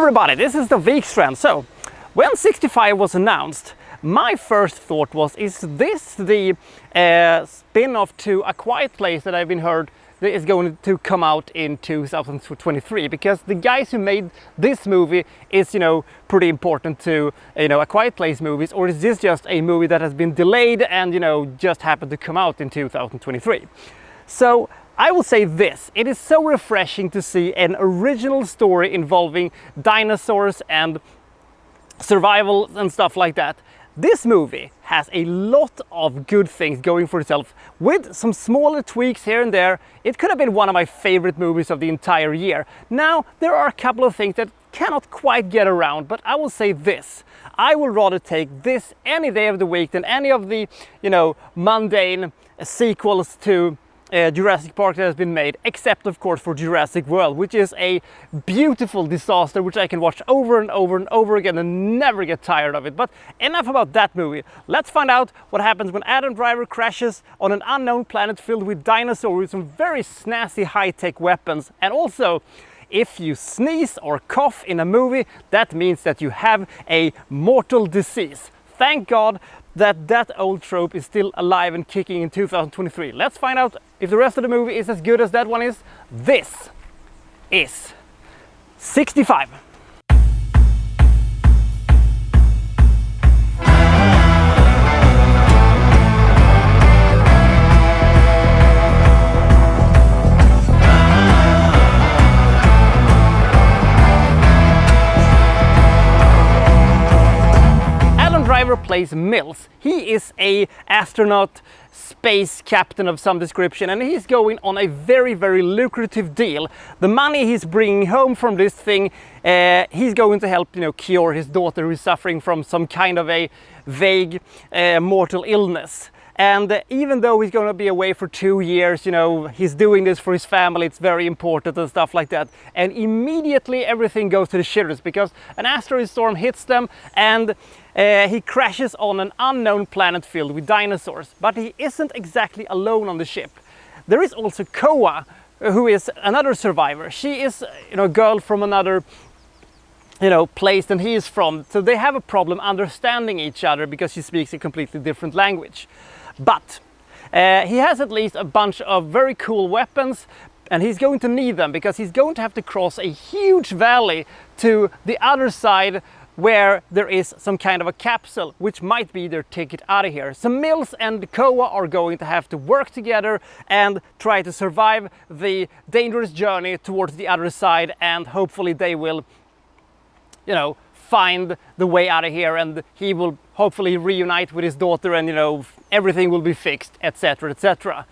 everybody, this is the Wikstrand. So, when 65 was announced, my first thought was, is this the spin-off to A Quiet Place that I've been heard that is going to come out in 2023? Because the guys who made this movie is, pretty important to, A Quiet Place movies, or is this just a movie that has been delayed and, just happened to come out in 2023? So, I will say this, it is so refreshing to see an original story involving dinosaurs and survival and stuff like that. This movie has a lot of good things going for itself. With some smaller tweaks here and there, it could have been one of my favorite movies of the entire year. Now, there are a couple of things that cannot quite get around, but I will say this. I would rather take this any day of the week than any of the, mundane sequels to Jurassic Park that has been made, except of course for Jurassic World, which is a beautiful disaster which I can watch over and over and over again and never get tired of it. But enough about that movie. Let's find out what happens when Adam Driver crashes on an unknown planet filled with dinosaurs with some very snazzy high-tech weapons. And also, if you sneeze or cough in a movie, that means that you have a mortal disease. Thank God that old trope is still alive and kicking in 2023. Let's find out if the rest of the movie is as good as that one is. This is 65. Plays Mills. He is a astronaut, space captain of some description, and he's going on a very lucrative deal. The money he's bringing home from this thing, he's going to help cure his daughter who's suffering from some kind of a vague mortal illness. And even though he's going to be away for 2 years, he's doing this for his family, it's very important and stuff like that. And immediately everything goes to the shitters because an asteroid storm hits them and he crashes on an unknown planet filled with dinosaurs. But he isn't exactly alone on the ship. There is also Koa, who is another survivor. She is a girl from another place than he is from. So they have a problem understanding each other because she speaks a completely different language. But he has at least a bunch of very cool weapons, and he's going to need them because he's going to have to cross a huge valley to the other side where there is some kind of a capsule, which might be their ticket out of here. So Mills and Koa are going to have to work together and try to survive the dangerous journey towards the other side, and hopefully they will, find the way out of here, and he will hopefully reunite with his daughter, and everything will be fixed, etc, etc.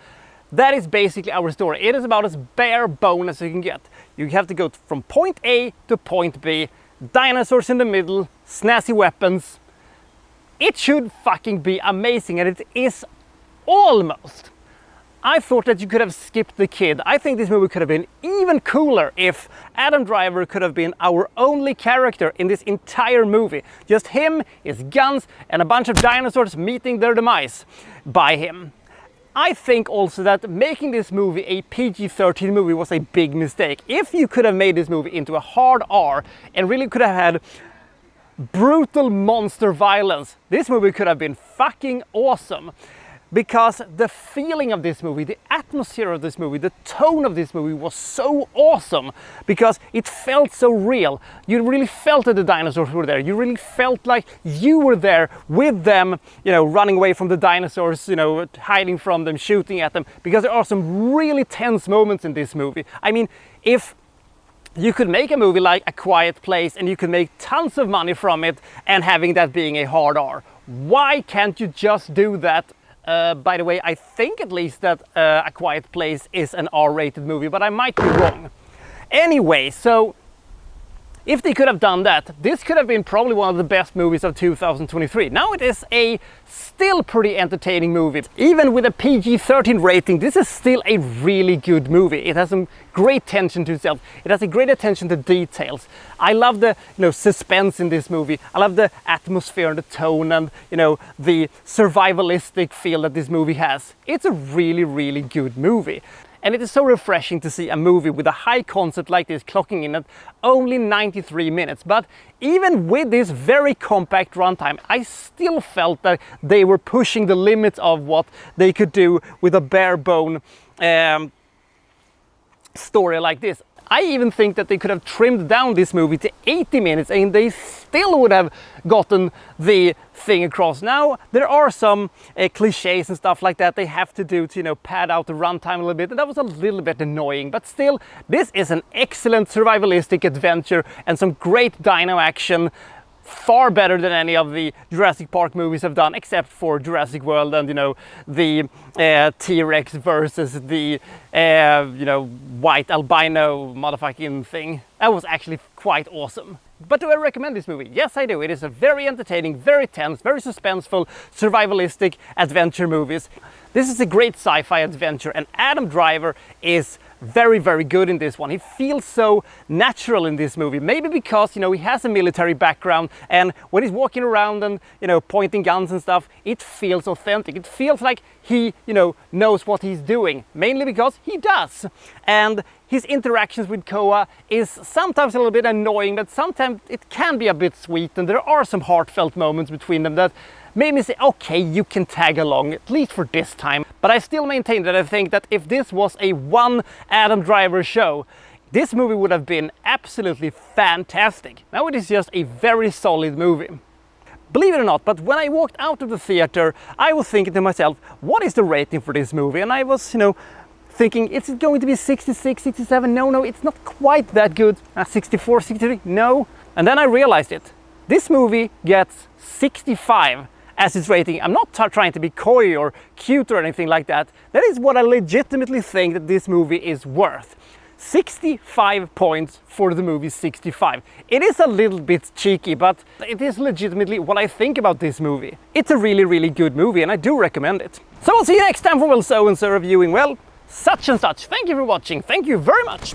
That is basically our story. It is about as bare bone as you can get. You have to go from point A to point B, dinosaurs in the middle, snazzy weapons. It should fucking be amazing, and it is almost. I thought that you could have skipped the kid. I think this movie could have been even cooler if Adam Driver could have been our only character in this entire movie. Just him, his guns, and a bunch of dinosaurs meeting their demise by him. I think also that making this movie a PG-13 movie was a big mistake. If you could have made this movie into a hard R and really could have had brutal monster violence, this movie could have been fucking awesome. Because the feeling of this movie, the atmosphere of this movie, the tone of this movie was so awesome because it felt so real. You really felt that the dinosaurs were there. You really felt like you were there with them, running away from the dinosaurs, hiding from them, shooting at them, because there are some really tense moments in this movie. I mean, if you could make a movie like A Quiet Place and you could make tons of money from it and having that being a hard R, why can't you just do that? By the way, I think at least that A Quiet Place is an R-rated movie, but I might be wrong. Anyway, so if they could have done that, this could have been probably one of the best movies of 2023. Now it is a still pretty entertaining movie. Even with a PG-13 rating, this is still a really good movie. It has some great tension to itself. It has a great attention to details. I love the suspense in this movie. I love the atmosphere and the tone and the survivalistic feel that this movie has. It's a really good movie. And it is so refreshing to see a movie with a high concept like this clocking in at only 93 minutes. But even with this very compact runtime, I still felt that they were pushing the limits of what they could do with a bare bone story like this. I even think that they could have trimmed down this movie to 80 minutes and they still would have gotten the thing across. Now, there are some cliches and stuff like that they have to do to, you know, pad out the runtime a little bit, and that was a little bit annoying. But still, this is an excellent survivalistic adventure and some great dino action. Far better than any of the Jurassic Park movies have done, except for Jurassic World and, you know, the T-Rex versus the, you know, white albino motherfucking thing. That was actually quite awesome. But do I recommend this movie? Yes, I do. It is a very entertaining, very tense, very suspenseful, survivalistic adventure movies. This is a great sci-fi adventure, and Adam Driver is very, very good in this one. He feels so natural in this movie, maybe because, you know, he has a military background, and when he's walking around and, you know, pointing guns and stuff, it feels authentic. It feels like he, you know, knows what he's doing, mainly because he does. And his interactions with Koa is sometimes a little bit annoying, but sometimes it can be a bit sweet, and there are some heartfelt moments between them that made me say, okay, you can tag along, at least for this time. But I still maintain that I think that if this was a one Adam Driver show, this movie would have been absolutely fantastic. Now it is just a very solid movie. Believe it or not, but when I walked out of the theater, I was thinking to myself, what is the rating for this movie? And I was, you know, thinking, is it going to be 66, 67? No, it's not quite that good. 64, 63? No. And then I realized it. This movie gets 65 as its rating. I'm not trying to be coy or cute or anything like that. That is what I legitimately think that this movie is worth. 65 points for the movie 65. It is a little bit cheeky, but it is legitimately what I think about this movie. It's a really, really good movie, and I do recommend it. So I'll see you next time for Well So and So reviewing, well, such and such. Thank you for watching. Thank you very much.